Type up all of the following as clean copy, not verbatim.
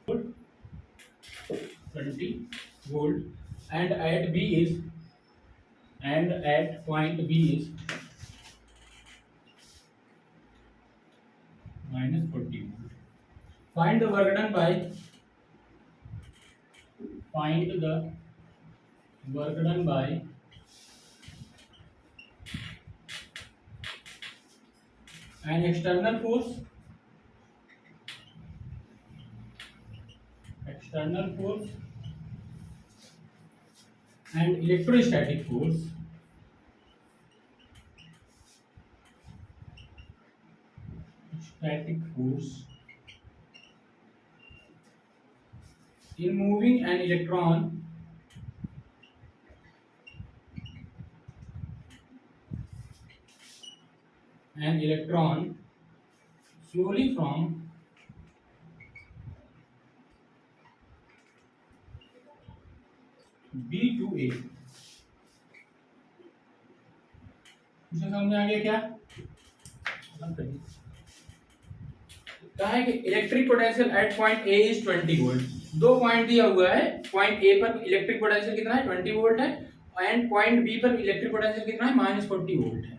20 volt, and at B is, and at point B is minus 40 volt. Find the work done by, find the work done by an external force, external force and electrostatic force, static force in moving an electron slowly from B to A. मुझे समझ में आ गया क्या? कहा है कि electric potential at point A is 20 volt. दो point दिया हुआ है. पॉइंट ए पर इलेक्ट्रिक पोटेंशियल कितना है? 20 वोल्ट है. एंड पॉइंट बी पर इलेक्ट्रिक पोटेंशियल कितना है? -40 वोल्ट है.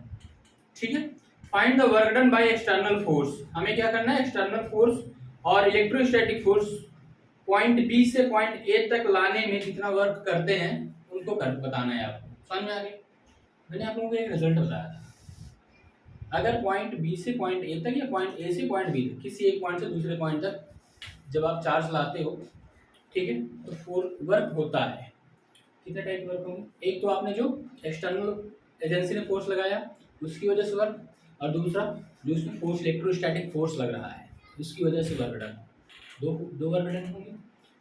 ठीक है. Find the work done by external force. हमें क्या करना है? एक्सटर्नल फोर्स और इलेक्ट्रोस्टैटिक फोर्स पॉइंट बी से पॉइंट ए तक लाने में जितना वर्क करते हैं उनको बताना है आपको. समझ में आ गया? मैंने आप लोगों को एक रिजल्ट बताया था. अगर पॉइंट बी से पॉइंट ए तक या पॉइंट ए से पॉइंट बी तक, किसी एक पॉइंट से दूसरे पॉइंट तक जब आप चार्ज लाते हो, ठीक है, तो फोर्स वर्क होता है. कितने टाइप वर्क होंगे? एक तो आपने जो एक्सटर्नल एजेंसी ने फोर्स लगाया उसकी वजह से वर्क, और दूसरा जो उसमें फोर्स इलेक्ट्रोस्टैटिक फोर्स लग रहा है उसकी वजह से वर्क डन. दो वर्क डन होंगे.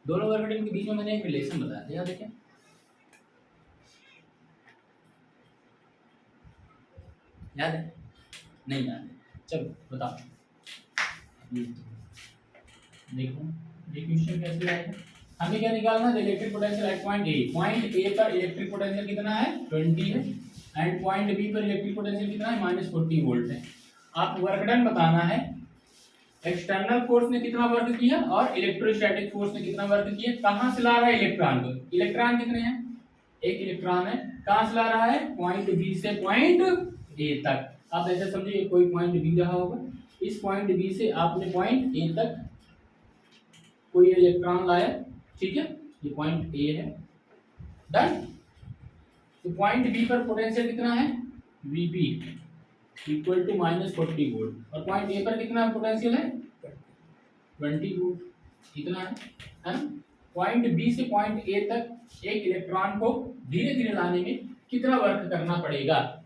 दोनों वर्क डन के बीच में मैंने एक रिलेशन बताया था, याद है क्या? याद है? नहीं याद है? चलो बताओ. देखो ये क्वेश्चन कैसे आएगा. हमें क्या निकालना है? Electric potential at point A. Point A पर इलेक्ट्रिक पोटेंशियल कितना है? 20 है. एंड पॉइंट बी पर इलेक्ट्रिक पोटेंशियल कितना है? -40 वोल्ट है. आप वर्क डन बताना है. एक्सटर्नल फोर्स ने कितना वर्क किया और इलेक्ट्रोस्टैटिक फोर्स ने कितना वर्क किया. कहां से ला रहा है इलेक्ट्रॉन को? इलेक्ट्रॉन कितने हैं? एक इलेक्ट्रॉन है. कहां से ला रहा है? पॉइंट बी से पॉइंट ए तक. आप ऐसे समझिए कोई पॉइंट बी रहा होगा. इस पॉइंट बी से आपने पॉइंट ए तक कोई इलेक्ट्रॉन लाया. ठीक है, ये पॉइंट ए है. डन. तो पॉइंट बी पर पोटेंशियल कितना है? Vp equal to -40 volt. और पॉइंट ए पर कितना पोटेंशियल है? 20 वोल्ट. इतना है ना. पॉइंट बी से पॉइंट ए तक एक इलेक्ट्रॉन को धीरे धीरे लाने में कितना वर्क करना पड़ेगा.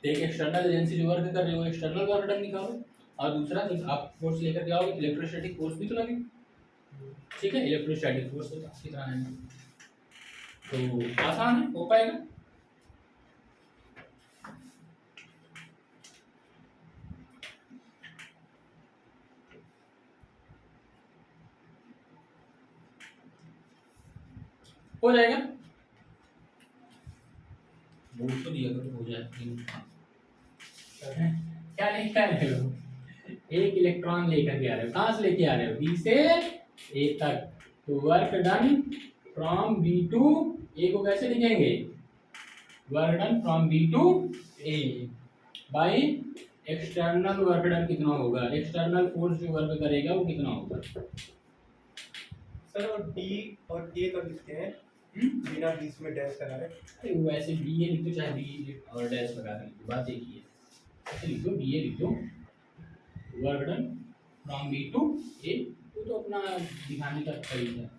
एक एक्सटर्नल एजेंसी जो वर्क कर रही है वो एक्सटर्नल वर्क डन निकालो, और दूसरा जब आप फोर्स लेकर के आओगे इलेक्ट्रोस्टैटिक फोर्स भी तो लगे. ठीक है, इलेक्ट्रोस्टैटिक फोर्स कितना है. तो आसान है, हो पाएगा. हो जाएगा. बोल तो दिया करो हो जाएगा. क्या लेके आ रहे हो? एक इलेक्ट्रॉन लेकर के आ रहे हो. कहां से लेके आ रहे हो? बी से ए तक. तो work done from B to A को कैसे लिखेंगे? Work done from B to A by external work done कितना होगा? एक्सटर्नल फोर्स जो वर्क करेगा वो कितना होगा? सर और डी और ए कर लिखते हैं बिना बीच में डैश लगा रहे. अरे वो ऐसे बी ए लिख दो, चाहे बी और डैश लगा दो, बात एक ही है. ऐसे लिख दो, बी ए लिख दो, work done from B to A. वो तो अपना दिखाने का तरीका है.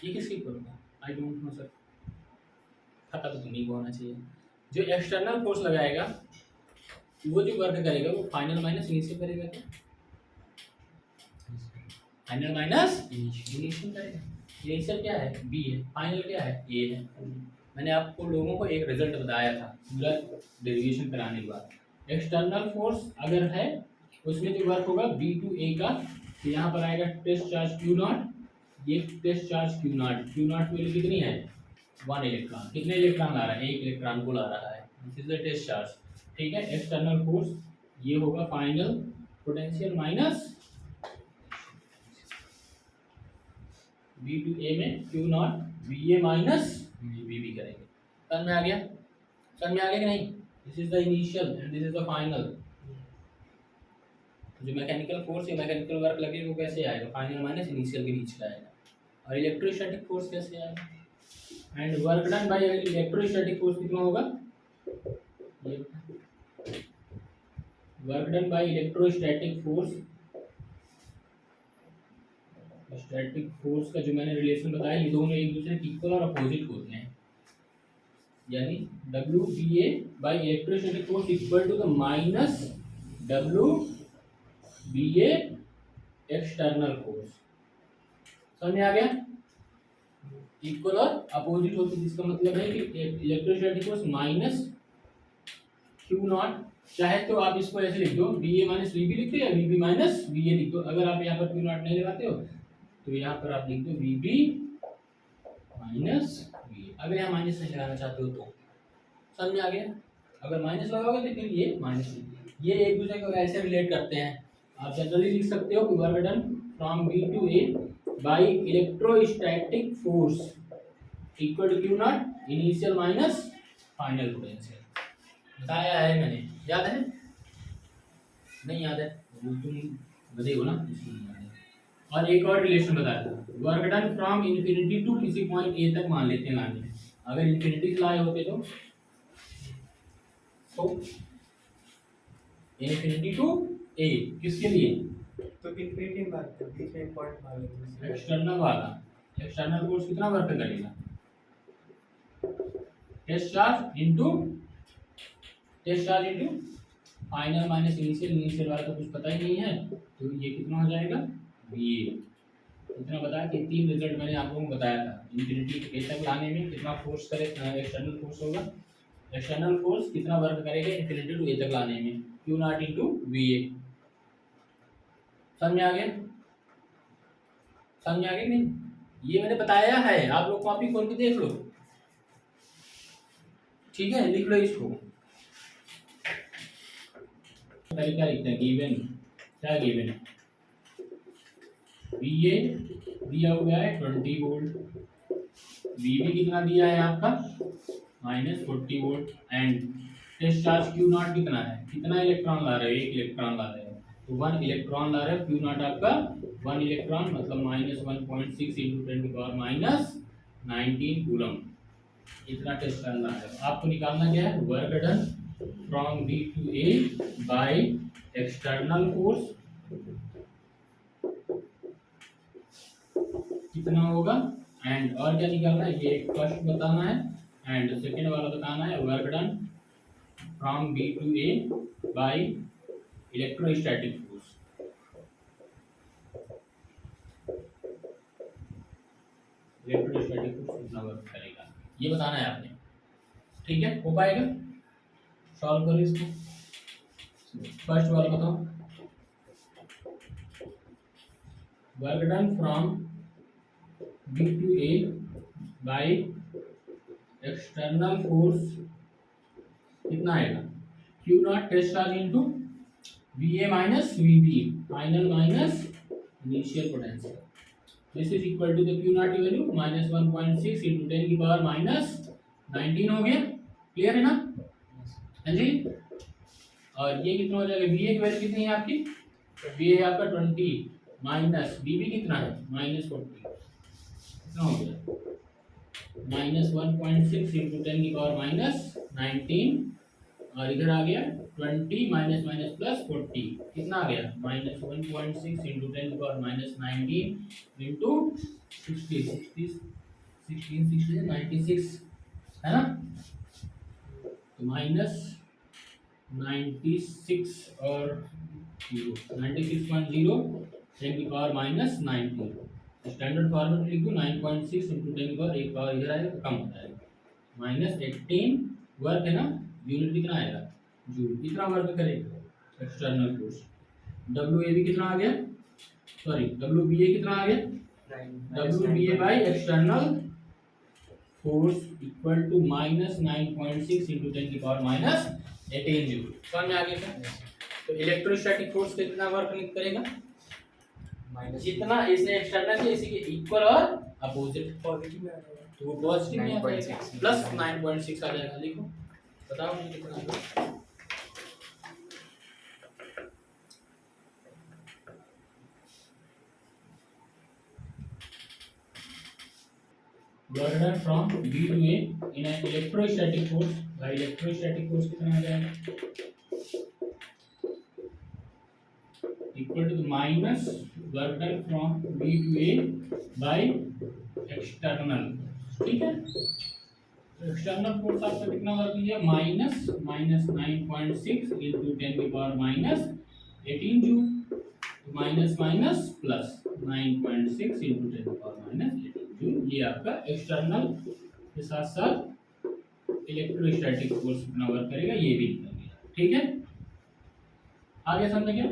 ये किसकी करूँगा? I don't know sir. पता तो तुम्हें को होना चाहिए. जो एक्सटर्नल फोर्स लगाएगा वो जो वर्क करेगा वो फाइनल माइनस इनिशियल करेगा. क्या फाइनल माइनस इनिशियल करेगा. इनिशियल क्या है? बी है. फाइनल क्या है? ए है. मैंने आपको लोगों को एक रिजल्ट बताया था पूरा डेरिवेशन कराने के बाद. एक्सटर्नल फोर्स अगर है उसमें जो वर्क होगा बी टू ए का, तो यहाँ पर आएगा टेस्ट चार्ज क्यू नॉट. ये test charge q naught. Q naught की वैल्यू कितनी है? 1 इलेक्ट्रॉन. कितने इलेक्ट्रॉन ला रहा है? एक इलेक्ट्रॉन को ला रहा है. This is the test charge. ठीक है. एक्सटर्नल फोर्स ये होगा final potential minus B to A में Q naught B A minus B B करेंगे। समझ में आ गया? समझ में आ गया कि नहीं? This is the initial and this is the final. जो मैकेनिकल फोर्स या मैकेनिकल वर्क लगेगा वो कैसे आएगा? फाइनल माइनस इनिशियल के बीच का आएगा। और इलेक्ट्रोस्टैटिक फोर्स कैसे आएगा? And work done by electrostatic force कितना होगा? Work done by electrostatic force, static force का जो मैंने रिलेशन बताया, ये दोनों एक दूसरे के इक्वल और अपोजिट होते हैं। यानी W B A by electrostatic force equal to the minus W B A external force. समझ में आ गया? इक्वल और अपोजिट होती है, जिसका मतलब है कि electrostatic force minus q naught, चाहे तो आप इसको ऐसे लिख दो B A minus V B लिख दो या V B minus V A लिख दो। अगर आप यहाँ पर क्यू नॉट नहीं लगाते हो तो यहाँ पर आप लिख दो V B minus V A. अगर यहाँ माइनस नहीं लगाना चाहते हो तो समझ में आ गया? अगर माइनस लगाओगे तो फिर ये माइनस, ये एक दूसरे को ऐसे रिलेट करते हैं। आप जनरली लिख सकते हो कि work done from B to A by electrostatic force equal to q naught initial minus final potential. बताया है मैंने, याद है? नहीं याद है? तुम गधे हो ना, इसलिए नहीं याद है। और एक और रिलेशन बताया था, work done from infinity to किसी पॉइंट ए तक मान लेते हैं लाने में। अगर इन्फिनिटी से लाए होते तो इन्फिनिटी टू ए किसके लिए? तो इन्फिनिटी मानते हैं, बीच में पॉइंट मान लेते हैं। एक्सटर्नल वाला, एक्सटर्नल फोर्स कितना वर्क करेगा? Test charge into final minus initial, initial वाला तो कुछ पता ही नहीं है, तो ये कितना हो जाएगा? बी ए। इतना बताया कि तीन रिजल्ट मैंने आप लोगों को बताया था। इन्फिनिटी ए तक लाने में कितना फोर्स करे, एक्सटर्नल फोर्स होगा, एक्सटर्नल फोर्स कितना वर्क करेगा इन्फिनिटी टू ए तक लाने में, क्यू नॉट इनटू वी ए। समझ में आ गया? समझ में आ गया नहीं? ये मैंने बताया है, आप लोग कॉपी खोल के देख लो, ठीक है? लिख लो इसको। तरीका लिखते हैं, गिवन क्या गिवन है? वी ए दिया हुआ है 20 वोल्ट, वी बी कितना दिया है आपका? Minus 40 volt, and test charge q naught कितना है? कितना इलेक्ट्रॉन ला रहे हो? एक इलेक्ट्रॉन ला रहे हो, तो 1 इलेक्ट्रॉन ला रहे हो। क्यू नॉट आपका 1 इलेक्ट्रॉन मतलब माइनस 1.6 इंटू 10 की पावर माइनस 19 कूलम। इतना टेस्ट चार्ज ला रहे हो। आपको निकालना क्या है? Work done from B to A by external force कितना होगा, एंड और क्या निकालना है? ये फर्स्ट बताना है, एंड सेकेंड वाला बताना है work done from B to A by electrostatic force. Electrostatic force कितना वर्क करेगा ये बताना है आपने, ठीक है? हो पाएगा? सॉल्व करो इसको। फर्स्ट वाला बताओ, work done from B to A by external force कितना आएगा? Q naught test charge into V A minus V B final minus initial potential. This is equal to the q naught की value minus 1.6 into 10 की power minus 19 हो गया। Clear है ना? हाँ जी। और ये कितना हो जाएगा? बी ए की वैल्यू कितनी है आपकी? बी ए आपका 20 माइनस बी बी कितना है? माइनस 40 कितना हो गया? माइनस 1.6 इंटू 10 की पावर माइनस 19, और इधर आ गया 20 माइनस माइनस प्लस 40 कितना आ गया? माइनस 1.6 इंटू 10 की पावर माइनस 19 इंटू 96 है ना? तो माइनस 96 और 96.0 10 की पावर माइनस 19। स्टैंडर्ड फॉर्मेट लिख दो 9.6 इंटू 10 की पावर एक पावर इधर आएगा तो कम हो जाएगा, माइनस 18 वर्क है ना, यूनिट कितना आएगा? जूल। कितना वर्क करेगा external force? W A B कितना आ गया? सॉरी डब्ल्यू बी ए कितना आ गया? W B A by external force equal to minus 9.6 into 10 की पावर माइनस 18 जूल। समझ में आ गया क्या? तो इलेक्ट्रोस्टैटिक फोर्स कितना वर्क करेगा, माइनस जितना इसे एक्सटर्नल है इसी के इक्वल और अपोजिट, पॉजिटिव में आ जाएगा। तो वो पॉजिटिव में आ 9.6 जाएगा प्लस 9.6 आ जाएगा। लिखो बताओ मुझे कितना आएगा। burden from B to A in an electrostatic force, by electrostatic force कितना आ जाएगा, equal to minus burden from B to A by external, ठीक है। एक्सटर्नल फोर्स आपका कितना वर्क किया, माइनस 9.6 into 10 की power minus 18 joule, minus minus plus 9.6 into 10 की पावर माइनस 18 जूल। ये आपका एक्सटर्नल के साथ साथ इलेक्ट्रोस्टैटिक फोर्स कितना वर्क करेगा ये भी निकल गया, ठीक है। आगे समझ गया,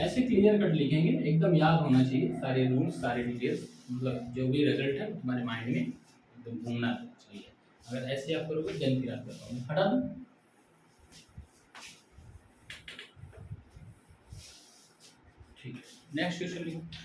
ऐसे क्लियर कट लिखेंगे, एकदम याद होना चाहिए सारे रूल्स सारे डिटेल्स, मतलब जो भी रिजल्ट है तुम्हारे माइंड में एकदम घूमना चाहिए। अगर ऐसे आप करोगे जल्दी याद कर पाओगे। हटा दो, ठीक है। नेक्स्ट क्वेश्चन लिखो।